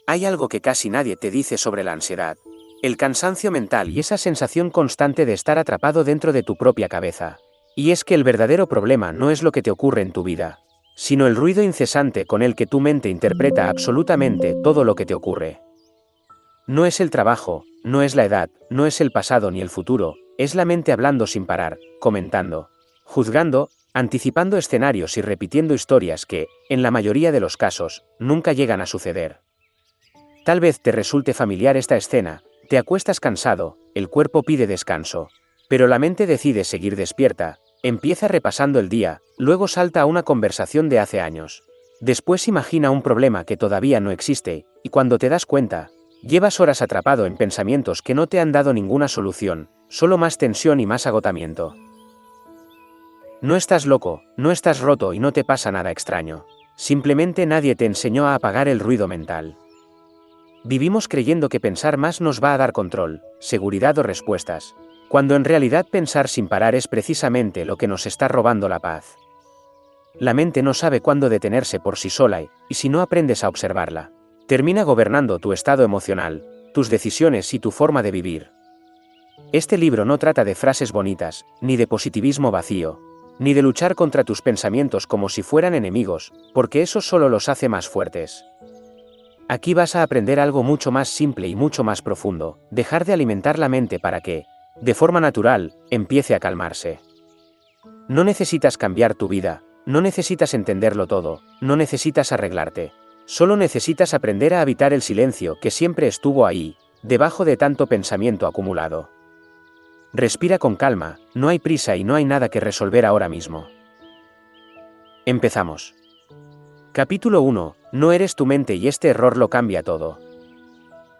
Hay algo que casi nadie te dice sobre la ansiedad. El cansancio mental y esa sensación constante de estar atrapado dentro de tu propia cabeza. Y es que el verdadero problema no es lo que te ocurre en tu vida, sino el ruido incesante con el que tu mente interpreta absolutamente todo lo que te ocurre. No es el trabajo, no es la edad, no es el pasado ni el futuro, es la mente hablando sin parar, comentando, juzgando, anticipando escenarios y repitiendo historias que, en la mayoría de los casos, nunca llegan a suceder. Tal vez te resulte familiar esta escena, te acuestas cansado, el cuerpo pide descanso, pero la mente decide seguir despierta, empieza repasando el día, luego salta a una conversación de hace años. Después imagina un problema que todavía no existe, y cuando te das cuenta, llevas horas atrapado en pensamientos que no te han dado ninguna solución, solo más tensión y más agotamiento. No estás loco, no estás roto y no te pasa nada extraño. Simplemente nadie te enseñó a apagar el ruido mental. Vivimos creyendo que pensar más nos va a dar control, seguridad o respuestas, cuando en realidad pensar sin parar es precisamente lo que nos está robando la paz. La mente no sabe cuándo detenerse por sí sola y si no aprendes a observarla, termina gobernando tu estado emocional, tus decisiones y tu forma de vivir. Este libro no trata de frases bonitas, ni de positivismo vacío, ni de luchar contra tus pensamientos como si fueran enemigos, porque eso solo los hace más fuertes. Aquí vas a aprender algo mucho más simple y mucho más profundo, dejar de alimentar la mente para que, de forma natural, empiece a calmarse. No necesitas cambiar tu vida, no necesitas entenderlo todo, no necesitas arreglarte. Solo necesitas aprender a habitar el silencio que siempre estuvo ahí, debajo de tanto pensamiento acumulado. Respira con calma, no hay prisa y no hay nada que resolver ahora mismo. Empezamos. Capítulo 1. No eres tu mente y este error lo cambia todo.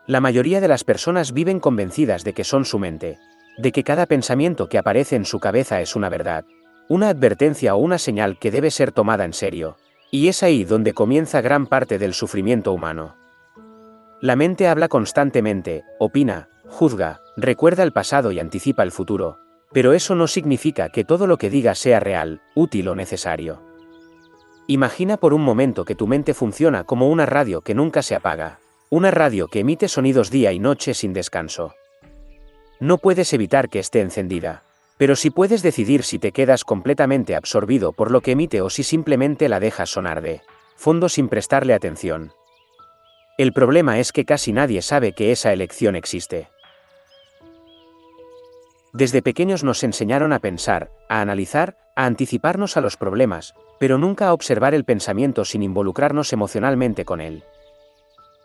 La mayoría de las personas viven convencidas de que son su mente, de que cada pensamiento que aparece en su cabeza es una verdad, una advertencia o una señal que debe ser tomada en serio. Y es ahí donde comienza gran parte del sufrimiento humano. La mente habla constantemente, opina, juzga, recuerda el pasado y anticipa el futuro, pero eso no significa que todo lo que diga sea real, útil o necesario. Imagina por un momento que tu mente funciona como una radio que nunca se apaga, una radio que emite sonidos día y noche sin descanso. No puedes evitar que esté encendida, pero sí puedes decidir si te quedas completamente absorbido por lo que emite o si simplemente la dejas sonar de fondo sin prestarle atención. El problema es que casi nadie sabe que esa elección existe. Desde pequeños nos enseñaron a pensar, a analizar, a anticiparnos a los problemas, pero nunca a observar el pensamiento sin involucrarnos emocionalmente con él.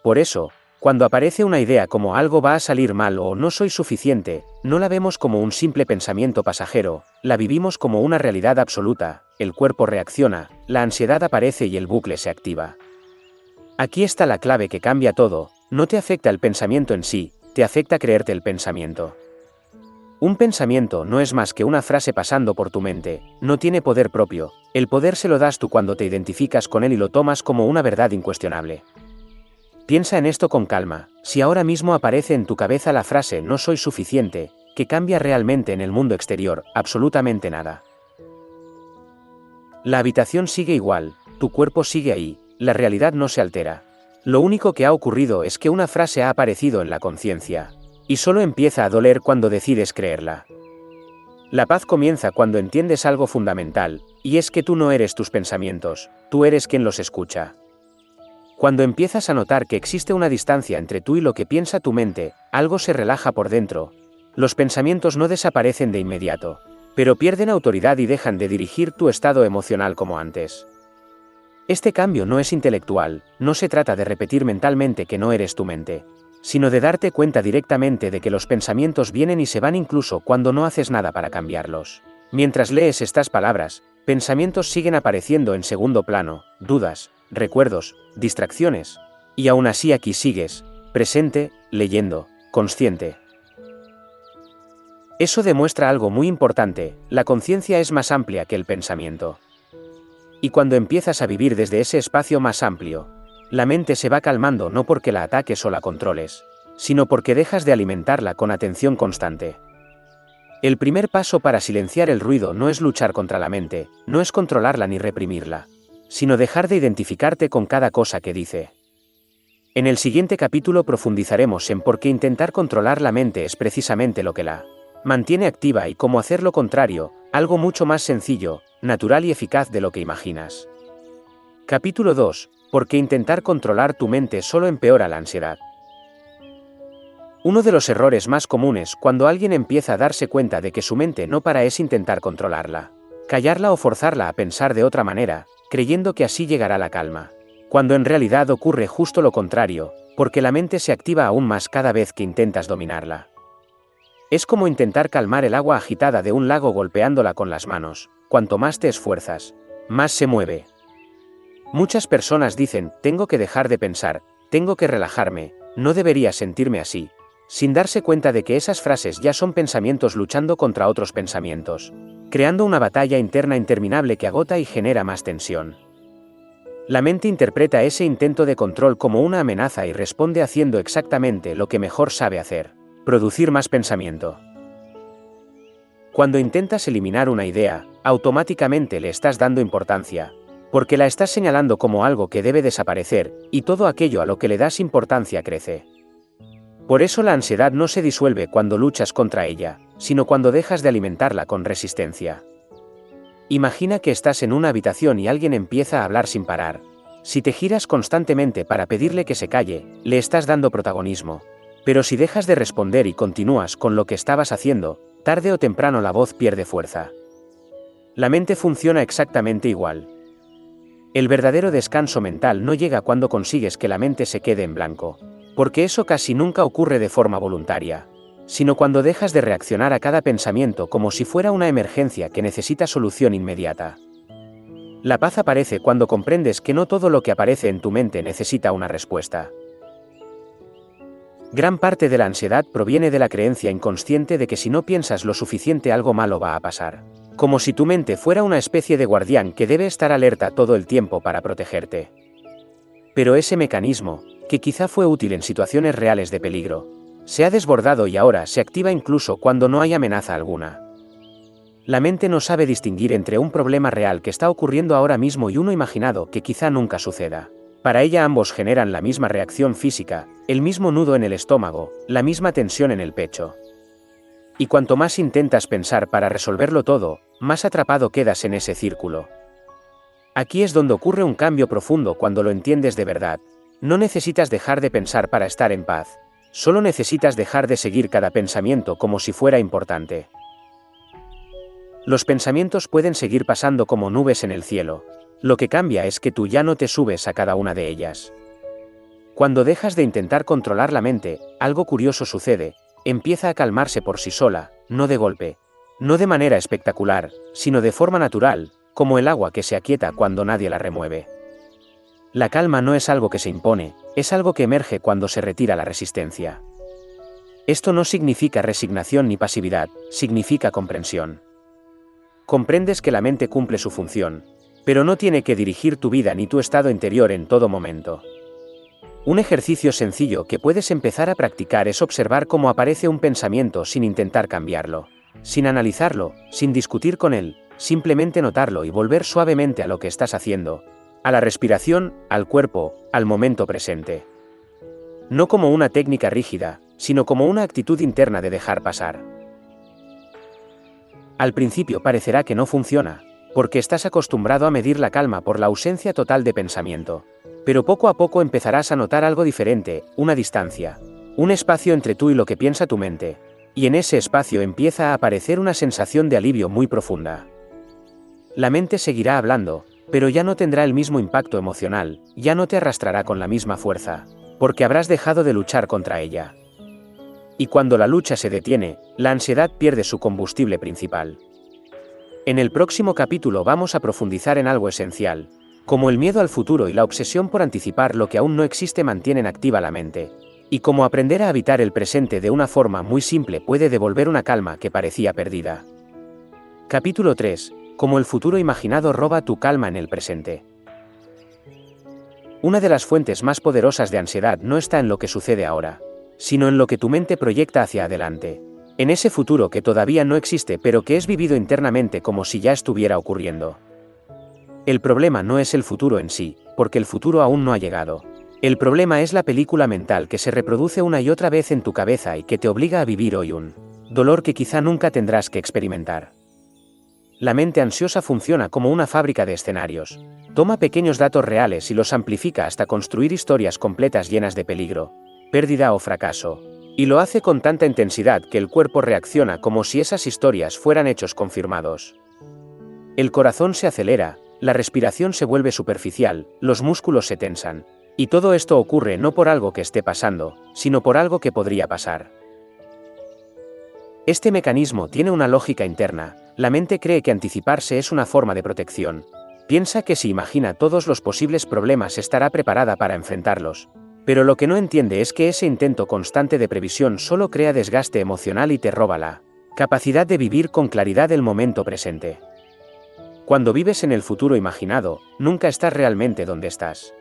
Por eso, cuando aparece una idea como algo va a salir mal o no soy suficiente, no la vemos como un simple pensamiento pasajero, la vivimos como una realidad absoluta, el cuerpo reacciona, la ansiedad aparece y el bucle se activa. Aquí está la clave que cambia todo, no te afecta el pensamiento en sí, te afecta creerte el pensamiento. Un pensamiento no es más que una frase pasando por tu mente, no tiene poder propio, el poder se lo das tú cuando te identificas con él y lo tomas como una verdad incuestionable. Piensa en esto con calma, si ahora mismo aparece en tu cabeza la frase no soy suficiente, ¿qué cambia realmente en el mundo exterior? Absolutamente nada. La habitación sigue igual, tu cuerpo sigue ahí, la realidad no se altera. Lo único que ha ocurrido es que una frase ha aparecido en la conciencia. Y solo empieza a doler cuando decides creerla. La paz comienza cuando entiendes algo fundamental, y es que tú no eres tus pensamientos, tú eres quien los escucha. Cuando empiezas a notar que existe una distancia entre tú y lo que piensa tu mente, algo se relaja por dentro. Los pensamientos no desaparecen de inmediato, pero pierden autoridad y dejan de dirigir tu estado emocional como antes. Este cambio no es intelectual, no se trata de repetir mentalmente que no eres tu mente, sino de darte cuenta directamente de que los pensamientos vienen y se van incluso cuando no haces nada para cambiarlos. Mientras lees estas palabras, pensamientos siguen apareciendo en segundo plano, dudas, recuerdos, distracciones. Y aún así aquí sigues, presente, leyendo, consciente. Eso demuestra algo muy importante, la conciencia es más amplia que el pensamiento. Y cuando empiezas a vivir desde ese espacio más amplio, la mente se va calmando no porque la ataques o la controles, sino porque dejas de alimentarla con atención constante. El primer paso para silenciar el ruido no es luchar contra la mente, no es controlarla ni reprimirla, sino dejar de identificarte con cada cosa que dice. En el siguiente capítulo profundizaremos en por qué intentar controlar la mente es precisamente lo que la mantiene activa y cómo hacer lo contrario, algo mucho más sencillo, natural y eficaz de lo que imaginas. Capítulo 2. ¿Por qué intentar controlar tu mente solo empeora la ansiedad? Uno de los errores más comunes cuando alguien empieza a darse cuenta de que su mente no para es intentar controlarla, callarla o forzarla a pensar de otra manera, creyendo que así llegará la calma. Cuando en realidad ocurre justo lo contrario, porque la mente se activa aún más cada vez que intentas dominarla. Es como intentar calmar el agua agitada de un lago golpeándola con las manos. Cuanto más te esfuerzas, más se mueve. Muchas personas dicen, tengo que dejar de pensar, tengo que relajarme, no debería sentirme así, sin darse cuenta de que esas frases ya son pensamientos luchando contra otros pensamientos, creando una batalla interna interminable que agota y genera más tensión. La mente interpreta ese intento de control como una amenaza y responde haciendo exactamente lo que mejor sabe hacer: producir más pensamiento. Cuando intentas eliminar una idea, automáticamente le estás dando importancia, porque la estás señalando como algo que debe desaparecer, y todo aquello a lo que le das importancia crece. Por eso la ansiedad no se disuelve cuando luchas contra ella, sino cuando dejas de alimentarla con resistencia. Imagina que estás en una habitación y alguien empieza a hablar sin parar. Si te giras constantemente para pedirle que se calle, le estás dando protagonismo. Pero si dejas de responder y continúas con lo que estabas haciendo, tarde o temprano la voz pierde fuerza. La mente funciona exactamente igual. El verdadero descanso mental no llega cuando consigues que la mente se quede en blanco, porque eso casi nunca ocurre de forma voluntaria, sino cuando dejas de reaccionar a cada pensamiento como si fuera una emergencia que necesita solución inmediata. La paz aparece cuando comprendes que no todo lo que aparece en tu mente necesita una respuesta. Gran parte de la ansiedad proviene de la creencia inconsciente de que si no piensas lo suficiente algo malo va a pasar. Como si tu mente fuera una especie de guardián que debe estar alerta todo el tiempo para protegerte. Pero ese mecanismo, que quizá fue útil en situaciones reales de peligro, se ha desbordado y ahora se activa incluso cuando no hay amenaza alguna. La mente no sabe distinguir entre un problema real que está ocurriendo ahora mismo y uno imaginado que quizá nunca suceda. Para ella ambos generan la misma reacción física, el mismo nudo en el estómago, la misma tensión en el pecho. Y cuanto más intentas pensar para resolverlo todo, más atrapado quedas en ese círculo. Aquí es donde ocurre un cambio profundo cuando lo entiendes de verdad. No necesitas dejar de pensar para estar en paz. Solo necesitas dejar de seguir cada pensamiento como si fuera importante. Los pensamientos pueden seguir pasando como nubes en el cielo. Lo que cambia es que tú ya no te subes a cada una de ellas. Cuando dejas de intentar controlar la mente, algo curioso sucede. Empieza a calmarse por sí sola, no de golpe, no de manera espectacular, sino de forma natural, como el agua que se aquieta cuando nadie la remueve. La calma no es algo que se impone, es algo que emerge cuando se retira la resistencia. Esto no significa resignación ni pasividad, significa comprensión. Comprendes que la mente cumple su función, pero no tiene que dirigir tu vida ni tu estado interior en todo momento. Un ejercicio sencillo que puedes empezar a practicar es observar cómo aparece un pensamiento sin intentar cambiarlo, sin analizarlo, sin discutir con él, simplemente notarlo y volver suavemente a lo que estás haciendo, a la respiración, al cuerpo, al momento presente. No como una técnica rígida, sino como una actitud interna de dejar pasar. Al principio parecerá que no funciona, porque estás acostumbrado a medir la calma por la ausencia total de pensamiento. Pero poco a poco empezarás a notar algo diferente, una distancia, un espacio entre tú y lo que piensa tu mente, y en ese espacio empieza a aparecer una sensación de alivio muy profunda. La mente seguirá hablando, pero ya no tendrá el mismo impacto emocional, ya no te arrastrará con la misma fuerza, porque habrás dejado de luchar contra ella. Y cuando la lucha se detiene, la ansiedad pierde su combustible principal. En el próximo capítulo vamos a profundizar en algo esencial, como el miedo al futuro y la obsesión por anticipar lo que aún no existe mantienen activa la mente, y cómo aprender a habitar el presente de una forma muy simple puede devolver una calma que parecía perdida. Capítulo 3. Cómo el futuro imaginado roba tu calma en el presente. Una de las fuentes más poderosas de ansiedad no está en lo que sucede ahora, sino en lo que tu mente proyecta hacia adelante, en ese futuro que todavía no existe pero que es vivido internamente como si ya estuviera ocurriendo. El problema no es el futuro en sí, porque el futuro aún no ha llegado. El problema es la película mental que se reproduce una y otra vez en tu cabeza y que te obliga a vivir hoy un dolor que quizá nunca tendrás que experimentar. La mente ansiosa funciona como una fábrica de escenarios. Toma pequeños datos reales y los amplifica hasta construir historias completas llenas de peligro, pérdida o fracaso. Y lo hace con tanta intensidad que el cuerpo reacciona como si esas historias fueran hechos confirmados. El corazón se acelera, la respiración se vuelve superficial, los músculos se tensan. Y todo esto ocurre no por algo que esté pasando, sino por algo que podría pasar. Este mecanismo tiene una lógica interna. La mente cree que anticiparse es una forma de protección. Piensa que si imagina todos los posibles problemas estará preparada para enfrentarlos. Pero lo que no entiende es que ese intento constante de previsión solo crea desgaste emocional y te roba la capacidad de vivir con claridad el momento presente. Cuando vives en el futuro imaginado, nunca estás realmente donde estás.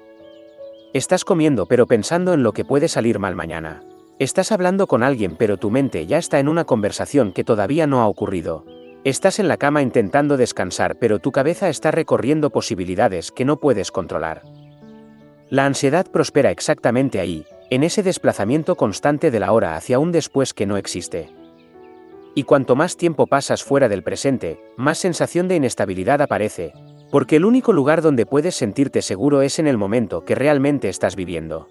Estás comiendo pero pensando en lo que puede salir mal mañana. Estás hablando con alguien pero tu mente ya está en una conversación que todavía no ha ocurrido. Estás en la cama intentando descansar pero tu cabeza está recorriendo posibilidades que no puedes controlar. La ansiedad prospera exactamente ahí, en ese desplazamiento constante de la hora hacia un después que no existe. Y cuanto más tiempo pasas fuera del presente, más sensación de inestabilidad aparece, porque el único lugar donde puedes sentirte seguro es en el momento que realmente estás viviendo.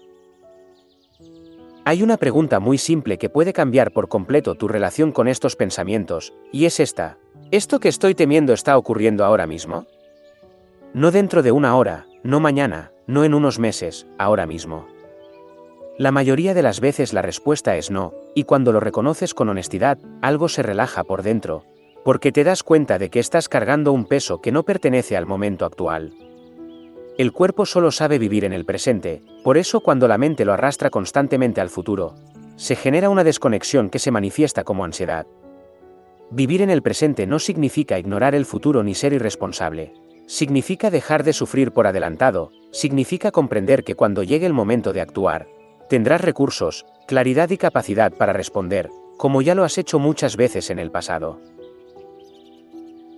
Hay una pregunta muy simple que puede cambiar por completo tu relación con estos pensamientos, y es esta: ¿esto que estoy temiendo está ocurriendo ahora mismo? No dentro de una hora, no mañana, no en unos meses, ahora mismo. La mayoría de las veces la respuesta es no, y cuando lo reconoces con honestidad, algo se relaja por dentro, porque te das cuenta de que estás cargando un peso que no pertenece al momento actual. El cuerpo solo sabe vivir en el presente, por eso cuando la mente lo arrastra constantemente al futuro, se genera una desconexión que se manifiesta como ansiedad. Vivir en el presente no significa ignorar el futuro ni ser irresponsable. Significa dejar de sufrir por adelantado, significa comprender que cuando llegue el momento de actuar, tendrás recursos, claridad y capacidad para responder, como ya lo has hecho muchas veces en el pasado.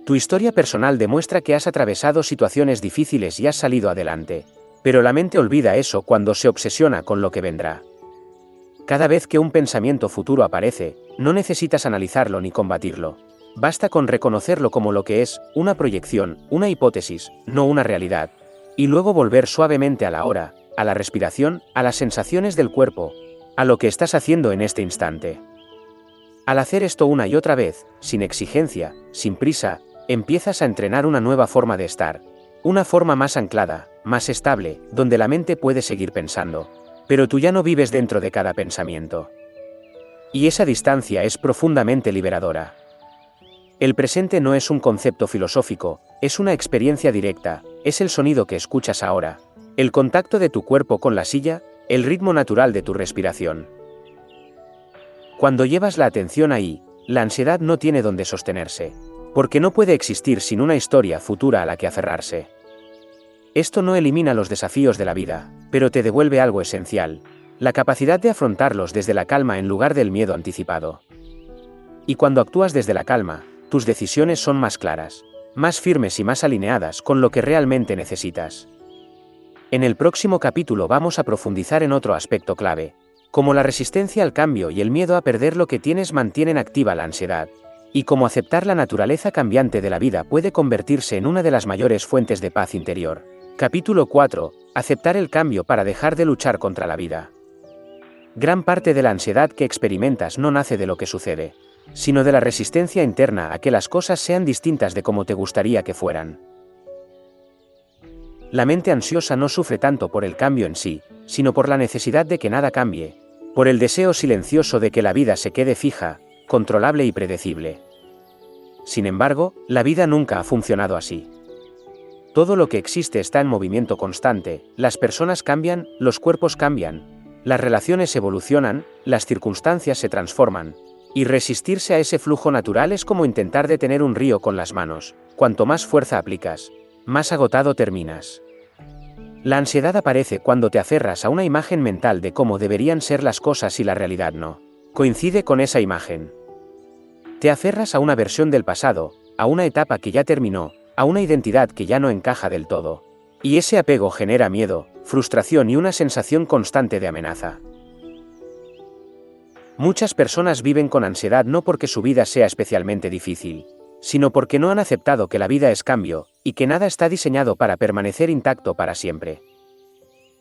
Tu historia personal demuestra que has atravesado situaciones difíciles y has salido adelante, pero la mente olvida eso cuando se obsesiona con lo que vendrá. Cada vez que un pensamiento futuro aparece, no necesitas analizarlo ni combatirlo. Basta con reconocerlo como lo que es, una proyección, una hipótesis, no una realidad, y luego volver suavemente a la hora, a la respiración, a las sensaciones del cuerpo, a lo que estás haciendo en este instante. Al hacer esto una y otra vez, sin exigencia, sin prisa, empiezas a entrenar una nueva forma de estar, una forma más anclada, más estable, donde la mente puede seguir pensando, pero tú ya no vives dentro de cada pensamiento. Y esa distancia es profundamente liberadora. El presente no es un concepto filosófico, es una experiencia directa, es el sonido que escuchas ahora, el contacto de tu cuerpo con la silla, el ritmo natural de tu respiración. Cuando llevas la atención ahí, la ansiedad no tiene dónde sostenerse, porque no puede existir sin una historia futura a la que aferrarse. Esto no elimina los desafíos de la vida, pero te devuelve algo esencial: la capacidad de afrontarlos desde la calma en lugar del miedo anticipado. Y cuando actúas desde la calma, tus decisiones son más claras, más firmes y más alineadas con lo que realmente necesitas. En el próximo capítulo vamos a profundizar en otro aspecto clave, cómo la resistencia al cambio y el miedo a perder lo que tienes mantienen activa la ansiedad, y cómo aceptar la naturaleza cambiante de la vida puede convertirse en una de las mayores fuentes de paz interior. Capítulo 4. Aceptar el cambio para dejar de luchar contra la vida. Gran parte de la ansiedad que experimentas no nace de lo que sucede, sino de la resistencia interna a que las cosas sean distintas de como te gustaría que fueran. La mente ansiosa no sufre tanto por el cambio en sí, sino por la necesidad de que nada cambie, por el deseo silencioso de que la vida se quede fija, controlable y predecible. Sin embargo, la vida nunca ha funcionado así. Todo lo que existe está en movimiento constante, las personas cambian, los cuerpos cambian, las relaciones evolucionan, las circunstancias se transforman, y resistirse a ese flujo natural es como intentar detener un río con las manos. Cuanto más fuerza aplicas, más agotado terminas. La ansiedad aparece cuando te aferras a una imagen mental de cómo deberían ser las cosas y la realidad no coincide con esa imagen. Te aferras a una versión del pasado, a una etapa que ya terminó, a una identidad que ya no encaja del todo. Y ese apego genera miedo, frustración y una sensación constante de amenaza. Muchas personas viven con ansiedad no porque su vida sea especialmente difícil, sino porque no han aceptado que la vida es cambio, y que nada está diseñado para permanecer intacto para siempre.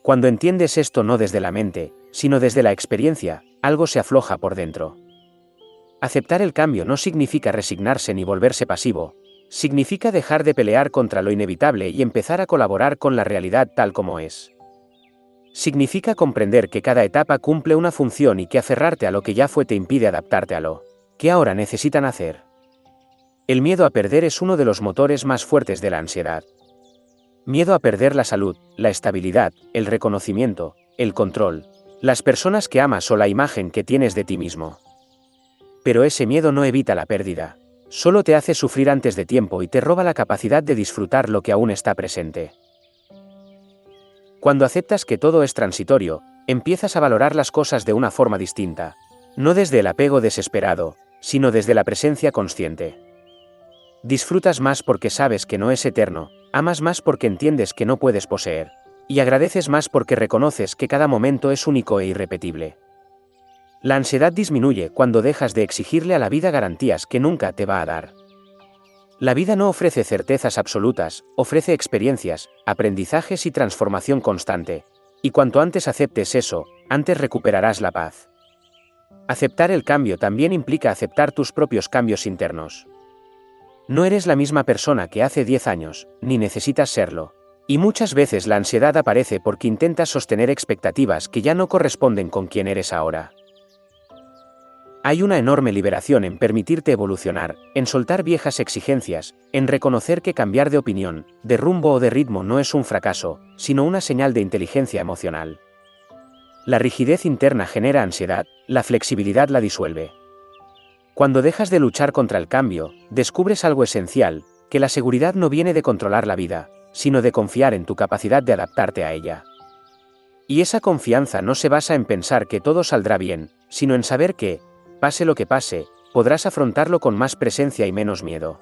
Cuando entiendes esto no desde la mente, sino desde la experiencia, algo se afloja por dentro. Aceptar el cambio no significa resignarse ni volverse pasivo, significa dejar de pelear contra lo inevitable y empezar a colaborar con la realidad tal como es. Significa comprender que cada etapa cumple una función y que aferrarte a lo que ya fue te impide adaptarte a lo que ahora necesitan hacer. El miedo a perder es uno de los motores más fuertes de la ansiedad. Miedo a perder la salud, la estabilidad, el reconocimiento, el control, las personas que amas o la imagen que tienes de ti mismo. Pero ese miedo no evita la pérdida, solo te hace sufrir antes de tiempo y te roba la capacidad de disfrutar lo que aún está presente. Cuando aceptas que todo es transitorio, empiezas a valorar las cosas de una forma distinta, no desde el apego desesperado, sino desde la presencia consciente. Disfrutas más porque sabes que no es eterno, amas más porque entiendes que no puedes poseer, y agradeces más porque reconoces que cada momento es único e irrepetible. La ansiedad disminuye cuando dejas de exigirle a la vida garantías que nunca te va a dar. La vida no ofrece certezas absolutas, ofrece experiencias, aprendizajes y transformación constante, y cuanto antes aceptes eso, antes recuperarás la paz. Aceptar el cambio también implica aceptar tus propios cambios internos. No eres la misma persona que hace 10 años, ni necesitas serlo. Y muchas veces la ansiedad aparece porque intentas sostener expectativas que ya no corresponden con quién eres ahora. Hay una enorme liberación en permitirte evolucionar, en soltar viejas exigencias, en reconocer que cambiar de opinión, de rumbo o de ritmo no es un fracaso, sino una señal de inteligencia emocional. La rigidez interna genera ansiedad, la flexibilidad la disuelve. Cuando dejas de luchar contra el cambio, descubres algo esencial, que la seguridad no viene de controlar la vida, sino de confiar en tu capacidad de adaptarte a ella. Y esa confianza no se basa en pensar que todo saldrá bien, sino en saber que, pase lo que pase, podrás afrontarlo con más presencia y menos miedo.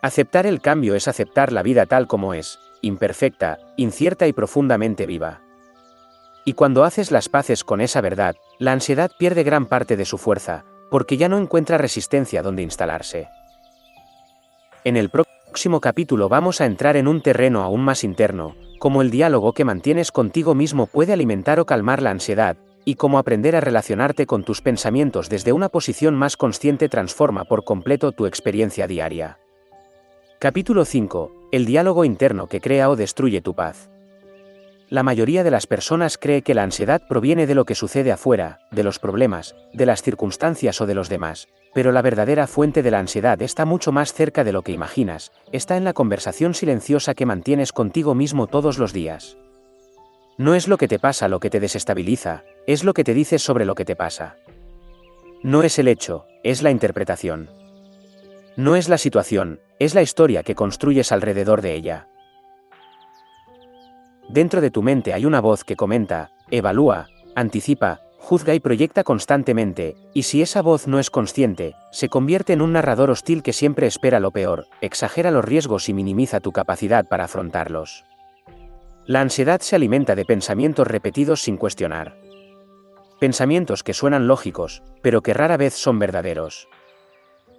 Aceptar el cambio es aceptar la vida tal como es, imperfecta, incierta y profundamente viva. Y cuando haces las paces con esa verdad, la ansiedad pierde gran parte de su fuerza, porque ya no encuentra resistencia donde instalarse. En el próximo capítulo vamos a entrar en un terreno aún más interno, cómo el diálogo que mantienes contigo mismo puede alimentar o calmar la ansiedad, y cómo aprender a relacionarte con tus pensamientos desde una posición más consciente transforma por completo tu experiencia diaria. Capítulo 5. El diálogo interno que crea o destruye tu paz. La mayoría de las personas cree que la ansiedad proviene de lo que sucede afuera, de los problemas, de las circunstancias o de los demás, pero la verdadera fuente de la ansiedad está mucho más cerca de lo que imaginas, está en la conversación silenciosa que mantienes contigo mismo todos los días. No es lo que te pasa lo que te desestabiliza, es lo que te dices sobre lo que te pasa. No es el hecho, es la interpretación. No es la situación, es la historia que construyes alrededor de ella. Dentro de tu mente hay una voz que comenta, evalúa, anticipa, juzga y proyecta constantemente, y si esa voz no es consciente, se convierte en un narrador hostil que siempre espera lo peor, exagera los riesgos y minimiza tu capacidad para afrontarlos. La ansiedad se alimenta de pensamientos repetidos sin cuestionar. Pensamientos que suenan lógicos, pero que rara vez son verdaderos.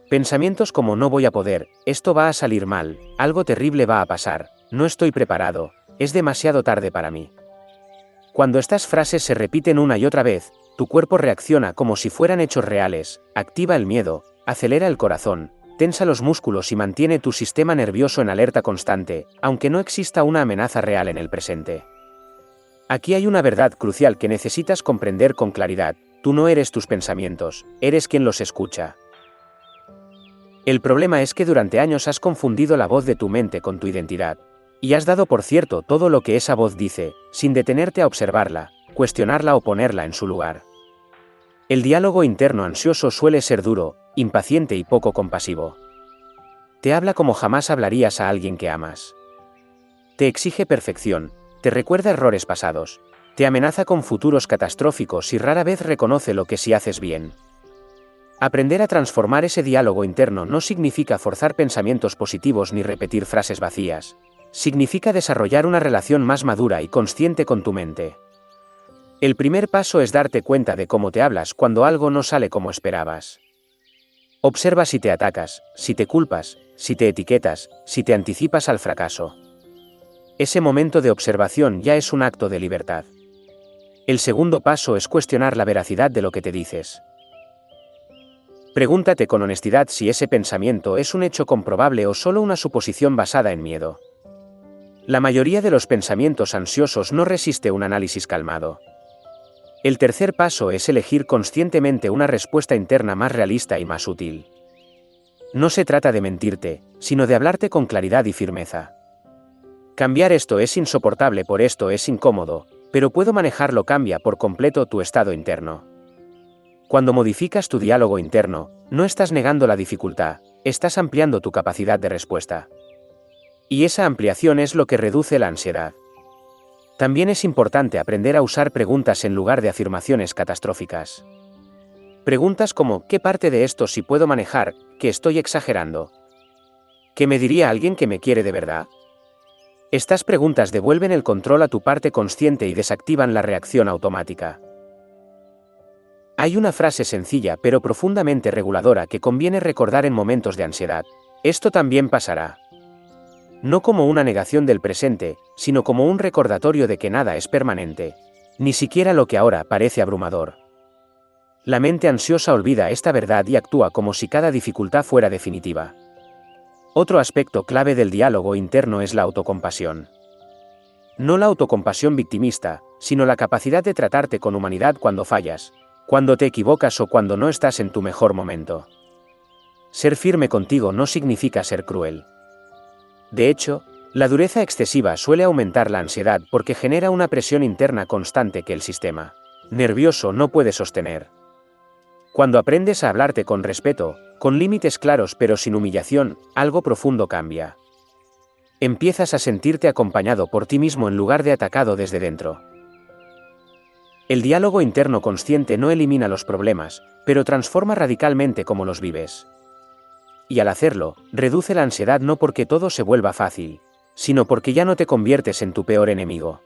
Pensamientos como no voy a poder, esto va a salir mal, algo terrible va a pasar, no estoy preparado, es demasiado tarde para mí. Cuando estas frases se repiten una y otra vez, tu cuerpo reacciona como si fueran hechos reales, activa el miedo, acelera el corazón, tensa los músculos y mantiene tu sistema nervioso en alerta constante, aunque no exista una amenaza real en el presente. Aquí hay una verdad crucial que necesitas comprender con claridad: tú no eres tus pensamientos, eres quien los escucha. El problema es que durante años has confundido la voz de tu mente con tu identidad. Y has dado por cierto todo lo que esa voz dice, sin detenerte a observarla, cuestionarla o ponerla en su lugar. El diálogo interno ansioso suele ser duro, impaciente y poco compasivo. Te habla como jamás hablarías a alguien que amas. Te exige perfección, te recuerda errores pasados, te amenaza con futuros catastróficos y rara vez reconoce lo que sí haces bien. Aprender a transformar ese diálogo interno no significa forzar pensamientos positivos ni repetir frases vacías. significa desarrollar una relación más madura y consciente con tu mente. El primer paso es darte cuenta de cómo te hablas cuando algo no sale como esperabas. Observa si te atacas, si te culpas, si te etiquetas, si te anticipas al fracaso. Ese momento de observación ya es un acto de libertad. El segundo paso es cuestionar la veracidad de lo que te dices. Pregúntate con honestidad si ese pensamiento es un hecho comprobable o solo una suposición basada en miedo. La mayoría de los pensamientos ansiosos no resiste un análisis calmado. El tercer paso es elegir conscientemente una respuesta interna más realista y más útil. No se trata de mentirte, sino de hablarte con claridad y firmeza. Cambiar esto es insoportable, por esto es incómodo, pero puedo manejarlo. Cambia por completo tu estado interno. Cuando modificas tu diálogo interno, no estás negando la dificultad, estás ampliando tu capacidad de respuesta. Y esa ampliación es lo que reduce la ansiedad. También es importante aprender a usar preguntas en lugar de afirmaciones catastróficas. Preguntas como: ¿qué parte de esto sí puedo manejar, que estoy exagerando? ¿Qué me diría alguien que me quiere de verdad? Estas preguntas devuelven el control a tu parte consciente y desactivan la reacción automática. Hay una frase sencilla pero profundamente reguladora que conviene recordar en momentos de ansiedad: esto también pasará. No como una negación del presente, sino como un recordatorio de que nada es permanente, ni siquiera lo que ahora parece abrumador. La mente ansiosa olvida esta verdad y actúa como si cada dificultad fuera definitiva. Otro aspecto clave del diálogo interno es la autocompasión. No la autocompasión victimista, sino la capacidad de tratarte con humanidad cuando fallas, cuando te equivocas o cuando no estás en tu mejor momento. Ser firme contigo no significa ser cruel. De hecho, la dureza excesiva suele aumentar la ansiedad porque genera una presión interna constante que el sistema nervioso no puede sostener. Cuando aprendes a hablarte con respeto, con límites claros pero sin humillación, algo profundo cambia. Empiezas a sentirte acompañado por ti mismo en lugar de atacado desde dentro. El diálogo interno consciente no elimina los problemas, pero transforma radicalmente cómo los vives. Y al hacerlo, reduce la ansiedad no porque todo se vuelva fácil, sino porque ya no te conviertes en tu peor enemigo.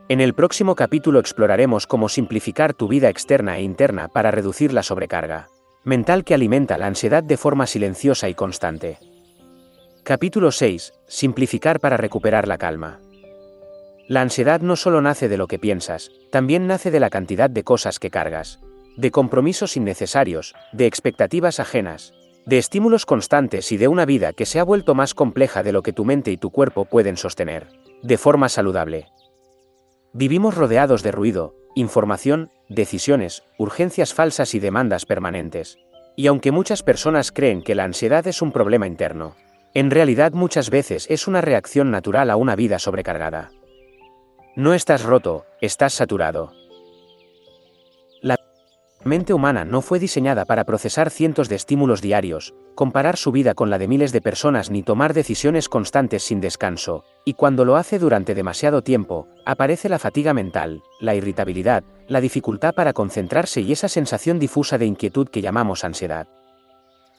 En el próximo capítulo exploraremos cómo simplificar tu vida externa e interna para reducir la sobrecarga mental que alimenta la ansiedad de forma silenciosa y constante. Capítulo 6. Simplificar para recuperar la calma. La ansiedad no solo nace de lo que piensas, también nace de la cantidad de cosas que cargas, de compromisos innecesarios, de expectativas ajenas, de estímulos constantes y de una vida que se ha vuelto más compleja de lo que tu mente y tu cuerpo pueden sostener, de forma saludable. Vivimos rodeados de ruido, información, decisiones, urgencias falsas y demandas permanentes. Y aunque muchas personas creen que la ansiedad es un problema interno, en realidad muchas veces es una reacción natural a una vida sobrecargada. No estás roto, estás saturado. La mente humana no fue diseñada para procesar cientos de estímulos diarios, comparar su vida con la de miles de personas ni tomar decisiones constantes sin descanso, y cuando lo hace durante demasiado tiempo, aparece la fatiga mental, la irritabilidad, la dificultad para concentrarse y esa sensación difusa de inquietud que llamamos ansiedad.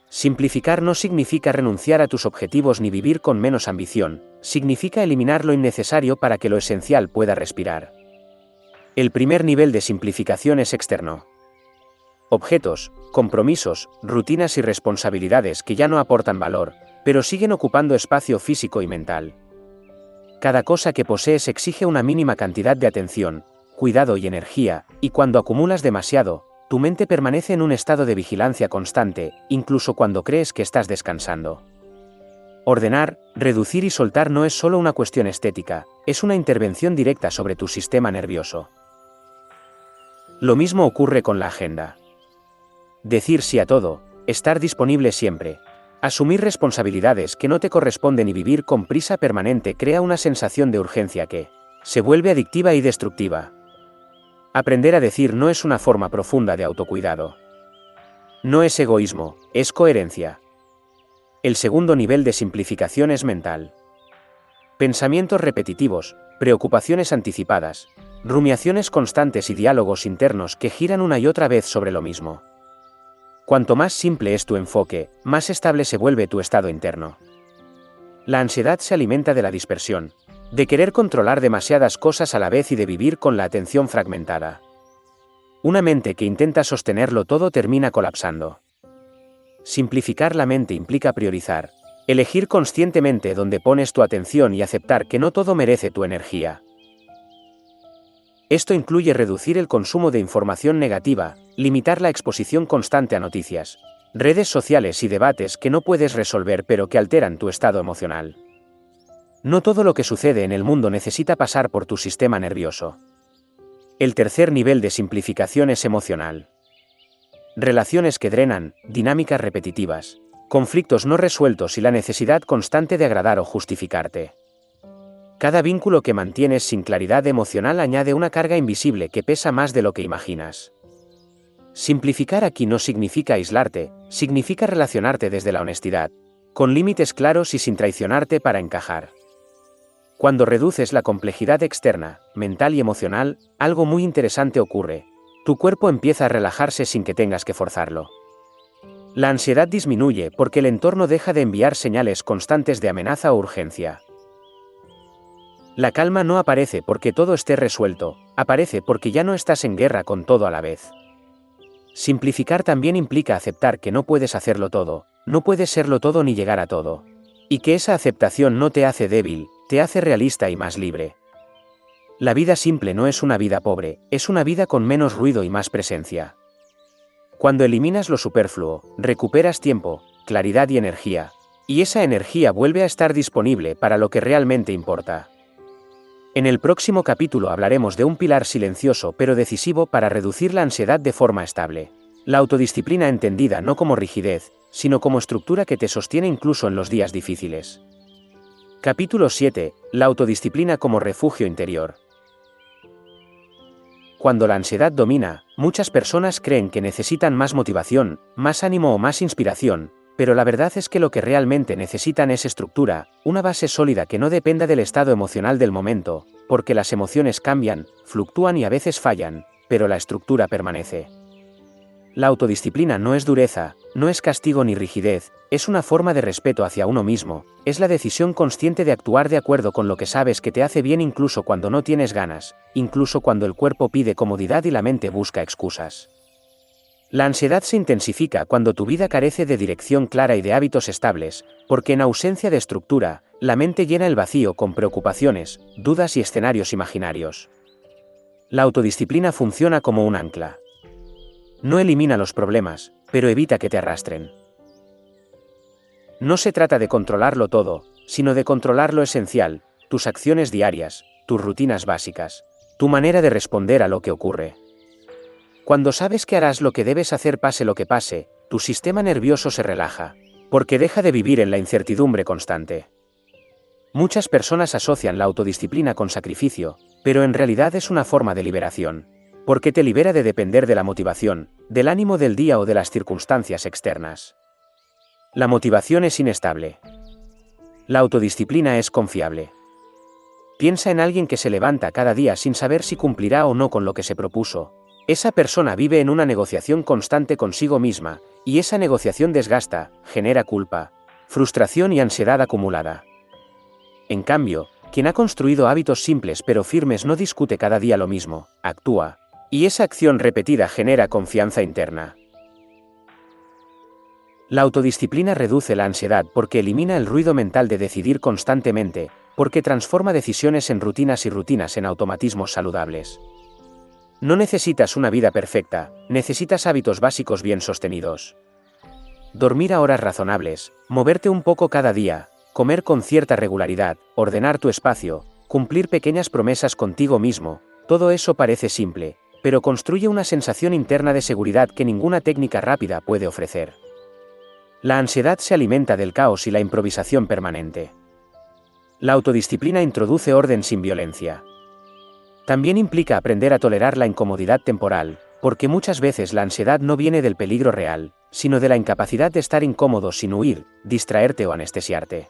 Simplificar no significa renunciar a tus objetivos ni vivir con menos ambición, significa eliminar lo innecesario para que lo esencial pueda respirar. El primer nivel de simplificación es externo. Objetos, compromisos, rutinas y responsabilidades que ya no aportan valor, pero siguen ocupando espacio físico y mental. Cada cosa que posees exige una mínima cantidad de atención, cuidado y energía, y cuando acumulas demasiado, tu mente permanece en un estado de vigilancia constante, incluso cuando crees que estás descansando. Ordenar, reducir y soltar no es solo una cuestión estética, es una intervención directa sobre tu sistema nervioso. Lo mismo ocurre con la agenda. Decir sí a todo, estar disponible siempre, asumir responsabilidades que no te corresponden y vivir con prisa permanente crea una sensación de urgencia que se vuelve adictiva y destructiva. Aprender a decir no es una forma profunda de autocuidado. No es egoísmo, es coherencia. El segundo nivel de simplificación es mental. Pensamientos repetitivos, preocupaciones anticipadas, rumiaciones constantes y diálogos internos que giran una y otra vez sobre lo mismo. Cuanto más simple es tu enfoque, más estable se vuelve tu estado interno. La ansiedad se alimenta de la dispersión, de querer controlar demasiadas cosas a la vez y de vivir con la atención fragmentada. Una mente que intenta sostenerlo todo termina colapsando. Simplificar la mente implica priorizar, elegir conscientemente dónde pones tu atención y aceptar que no todo merece tu energía. Esto incluye reducir el consumo de información negativa, limitar la exposición constante a noticias, redes sociales y debates que no puedes resolver pero que alteran tu estado emocional. No todo lo que sucede en el mundo necesita pasar por tu sistema nervioso. El tercer nivel de simplificación es emocional. Relaciones que drenan, dinámicas repetitivas, conflictos no resueltos y la necesidad constante de agradar o justificarte. Cada vínculo que mantienes sin claridad emocional añade una carga invisible que pesa más de lo que imaginas. Simplificar aquí no significa aislarte, significa relacionarte desde la honestidad, con límites claros y sin traicionarte para encajar. Cuando reduces la complejidad externa, mental y emocional, algo muy interesante ocurre. Tu cuerpo empieza a relajarse sin que tengas que forzarlo. La ansiedad disminuye porque el entorno deja de enviar señales constantes de amenaza o urgencia. La calma no aparece porque todo esté resuelto, aparece porque ya no estás en guerra con todo a la vez. Simplificar también implica aceptar que no puedes hacerlo todo, no puedes serlo todo ni llegar a todo. Y que esa aceptación no te hace débil, te hace realista y más libre. La vida simple no es una vida pobre, es una vida con menos ruido y más presencia. Cuando eliminas lo superfluo, recuperas tiempo, claridad y energía, y esa energía vuelve a estar disponible para lo que realmente importa. En el próximo capítulo hablaremos de un pilar silencioso pero decisivo para reducir la ansiedad de forma estable. La autodisciplina entendida no como rigidez, sino como estructura que te sostiene incluso en los días difíciles. Capítulo 7. La autodisciplina como refugio interior. Cuando la ansiedad domina, muchas personas creen que necesitan más motivación, más ánimo o más inspiración, pero la verdad es que lo que realmente necesitan es estructura, una base sólida que no dependa del estado emocional del momento, porque las emociones cambian, fluctúan y a veces fallan, pero la estructura permanece. La autodisciplina no es dureza, no es castigo ni rigidez, es una forma de respeto hacia uno mismo, es la decisión consciente de actuar de acuerdo con lo que sabes que te hace bien incluso cuando no tienes ganas, incluso cuando el cuerpo pide comodidad y la mente busca excusas. La ansiedad se intensifica cuando tu vida carece de dirección clara y de hábitos estables, porque en ausencia de estructura, la mente llena el vacío con preocupaciones, dudas y escenarios imaginarios. La autodisciplina funciona como un ancla. No elimina los problemas, pero evita que te arrastren. No se trata de controlarlo todo, sino de controlar lo esencial, tus acciones diarias, tus rutinas básicas, tu manera de responder a lo que ocurre. Cuando sabes que harás lo que debes hacer pase lo que pase, tu sistema nervioso se relaja, porque deja de vivir en la incertidumbre constante. Muchas personas asocian la autodisciplina con sacrificio, pero en realidad es una forma de liberación, porque te libera de depender de la motivación, del ánimo del día o de las circunstancias externas. La motivación es inestable. La autodisciplina es confiable. Piensa en alguien que se levanta cada día sin saber si cumplirá o no con lo que se propuso. Esa persona vive en una negociación constante consigo misma, y esa negociación desgasta, genera culpa, frustración y ansiedad acumulada. En cambio, quien ha construido hábitos simples pero firmes no discute cada día lo mismo, actúa, y esa acción repetida genera confianza interna. La autodisciplina reduce la ansiedad porque elimina el ruido mental de decidir constantemente, porque transforma decisiones en rutinas y rutinas en automatismos saludables. No necesitas una vida perfecta, necesitas hábitos básicos bien sostenidos. Dormir a horas razonables, moverte un poco cada día, comer con cierta regularidad, ordenar tu espacio, cumplir pequeñas promesas contigo mismo, todo eso parece simple, pero construye una sensación interna de seguridad que ninguna técnica rápida puede ofrecer. La ansiedad se alimenta del caos y la improvisación permanente. La autodisciplina introduce orden sin violencia. También implica aprender a tolerar la incomodidad temporal, porque muchas veces la ansiedad no viene del peligro real, sino de la incapacidad de estar incómodo sin huir, distraerte o anestesiarte.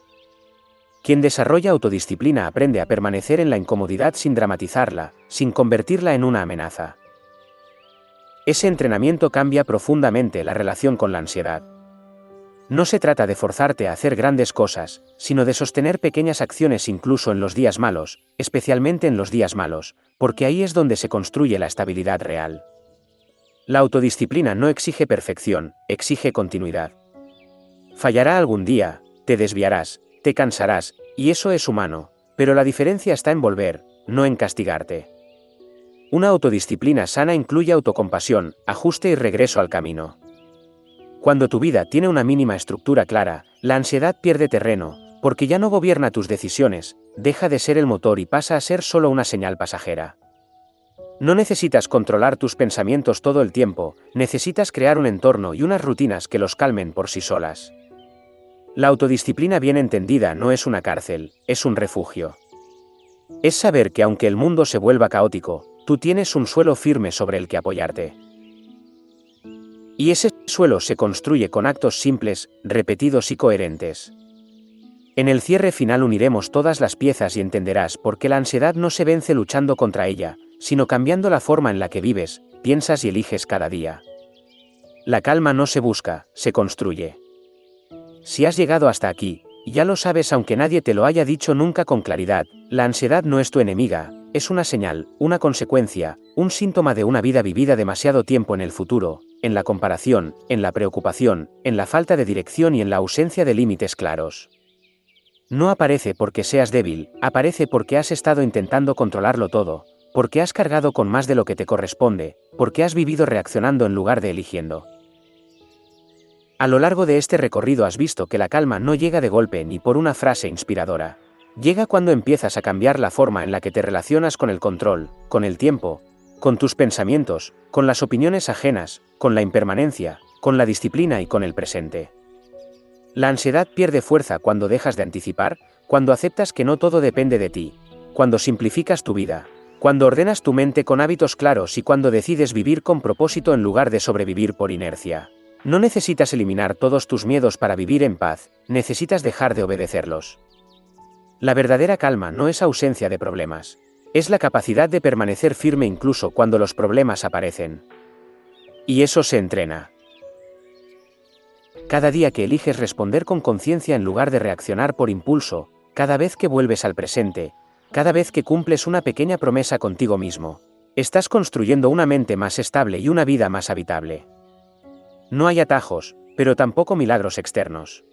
Quien desarrolla autodisciplina aprende a permanecer en la incomodidad sin dramatizarla, sin convertirla en una amenaza. Ese entrenamiento cambia profundamente la relación con la ansiedad. No se trata de forzarte a hacer grandes cosas, sino de sostener pequeñas acciones incluso en los días malos, especialmente en los días malos, porque ahí es donde se construye la estabilidad real. La autodisciplina no exige perfección, exige continuidad. Fallará algún día, te desviarás, te cansarás, y eso es humano, pero la diferencia está en volver, no en castigarte. Una autodisciplina sana incluye autocompasión, ajuste y regreso al camino. Cuando tu vida tiene una mínima estructura clara, la ansiedad pierde terreno, porque ya no gobierna tus decisiones, deja de ser el motor y pasa a ser solo una señal pasajera. No necesitas controlar tus pensamientos todo el tiempo, necesitas crear un entorno y unas rutinas que los calmen por sí solas. La autodisciplina bien entendida no es una cárcel, es un refugio. Es saber que aunque el mundo se vuelva caótico, tú tienes un suelo firme sobre el que apoyarte. Y ese suelo se construye con actos simples, repetidos y coherentes. En el cierre final uniremos todas las piezas y entenderás por qué la ansiedad no se vence luchando contra ella, sino cambiando la forma en la que vives, piensas y eliges cada día. La calma no se busca, se construye. Si has llegado hasta aquí, ya lo sabes aunque nadie te lo haya dicho nunca con claridad, la ansiedad no es tu enemiga, es una señal, una consecuencia, un síntoma de una vida vivida demasiado tiempo en el futuro, en la comparación, en la preocupación, en la falta de dirección y en la ausencia de límites claros. No aparece porque seas débil, aparece porque has estado intentando controlarlo todo, porque has cargado con más de lo que te corresponde, porque has vivido reaccionando en lugar de eligiendo. A lo largo de este recorrido has visto que la calma no llega de golpe ni por una frase inspiradora. Llega cuando empiezas a cambiar la forma en la que te relacionas con el control, con el tiempo, con tus pensamientos, con las opiniones ajenas, con la impermanencia, con la disciplina y con el presente. La ansiedad pierde fuerza cuando dejas de anticipar, cuando aceptas que no todo depende de ti, cuando simplificas tu vida, cuando ordenas tu mente con hábitos claros y cuando decides vivir con propósito en lugar de sobrevivir por inercia. No necesitas eliminar todos tus miedos para vivir en paz, necesitas dejar de obedecerlos. La verdadera calma no es ausencia de problemas, es la capacidad de permanecer firme incluso cuando los problemas aparecen. Y eso se entrena. Cada día que eliges responder con conciencia en lugar de reaccionar por impulso, cada vez que vuelves al presente, cada vez que cumples una pequeña promesa contigo mismo, estás construyendo una mente más estable y una vida más habitable. No hay atajos, pero tampoco milagros externos.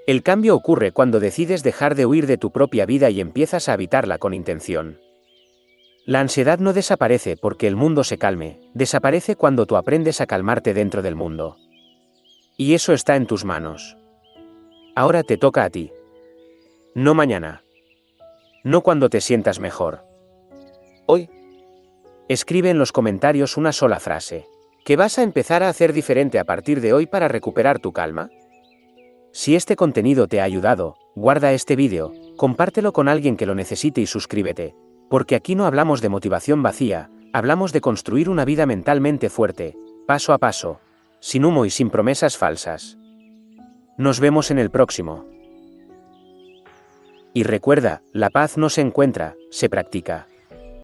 El cambio ocurre cuando decides dejar de huir de tu propia vida y empiezas a habitarla con intención. La ansiedad no desaparece porque el mundo se calme, desaparece cuando tú aprendes a calmarte dentro del mundo. Y eso está en tus manos. Ahora te toca a ti. No mañana. No cuando te sientas mejor. Hoy. Escribe en los comentarios una sola frase. ¿Qué vas a empezar a hacer diferente a partir de hoy para recuperar tu calma? Si este contenido te ha ayudado, guarda este vídeo, compártelo con alguien que lo necesite y suscríbete, porque aquí no hablamos de motivación vacía, hablamos de construir una vida mentalmente fuerte, paso a paso, sin humo y sin promesas falsas. Nos vemos en el próximo. Y recuerda, la paz no se encuentra, se practica.